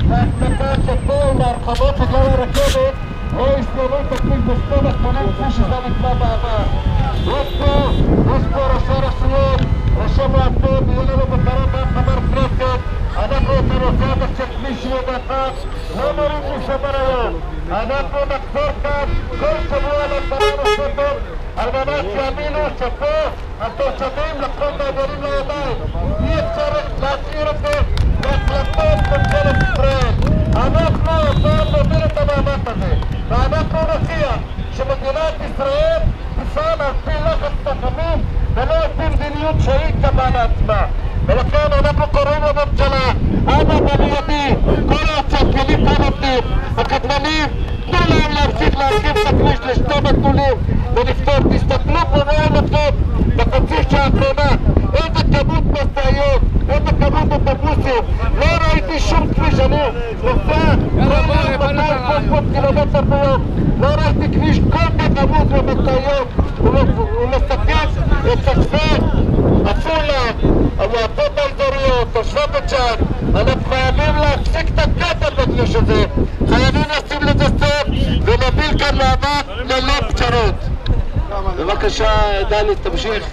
וההחלטה שפה עם ההרחבות בגלל הרכבת לא יסגרו את הכביש בשתי מתכונים כפי שזה נקבע בעבר. יש פה ראשי רשויות, ראשי מועצות, יהיו לנו בקרוב גם חבר כנסת. אנחנו את הנושא הזה של כביש 71 לא נוריד מסדר היום. אנחנו נחזור כאן כל שבוע לעשרה נוספות על מנת שיאמינו שפה התושבים לקחו את העניינים לידיים. אי אפשר להשאיר את זה להחלטות ממשלת ישראל. אנחנו הפעם נוביל את המאבק הזה, ואנחנו נציע שמדינת ישראל תפעל על פי לחץ תחומים ולא על פי מדיניות שהיא קבעה לעצמה. ולכן אנחנו קוראים לממשלה, אבא במיידי, כל הצרכנים כאן עובדים, הקטלנים, תנו להם להמשיך להרחיב את הכביש לשתי מסלולים ולפתור. תסתכלו פה מה הם עושים בחצי שעה האחרונה, איזה כמות משאיות, איזה כמות אוטובוסים. לא ראיתי שום כביש, אני נוסע כל 200-300 קילומטר ביום, לא ראיתי כביש כל כך עמוס במשאיות. הוא מסכן את תושבי עפולה, המועצות האזוריות, תושבי בית שאן. אנחנו חייבים להפסיק את הקטע בכביש הזה, חייבים לשים לזה סוף ונוביל כאן מאבק ללא פשרות. בבקשה דני, תמשיך.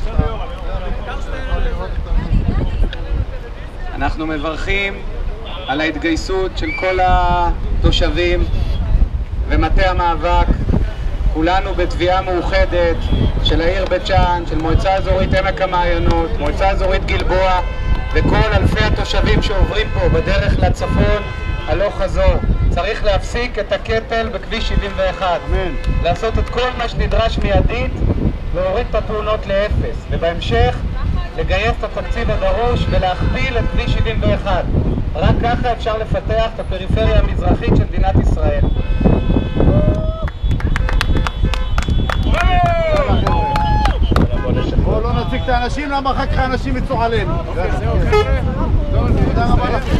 אנחנו מברכים על ההתגייסות של כל התושבים ומטה המאבק. כולנו בתביעה מאוחדת של העיר בית שאן, של מועצה אזורית עמק המעיינות, מועצה אזורית גלבוע וכל אלפי התושבים שעוברים פה בדרך לצפון הלוך חזור. צריך להפסיק את הקטל בכביש 71, לעשות את כל מה שנדרש מיידית, להוריד את התאונות לאפס, ובהמשך לגייס את התקציב הדרוש ולהכפיל את כביש 71. רק ככה אפשר לפתח את הפריפריה המזרחית של מדינת ישראל. בואו לא נציג את האנשים, למה אחר כך האנשים יצאו עלינו. תודה רבה לכם.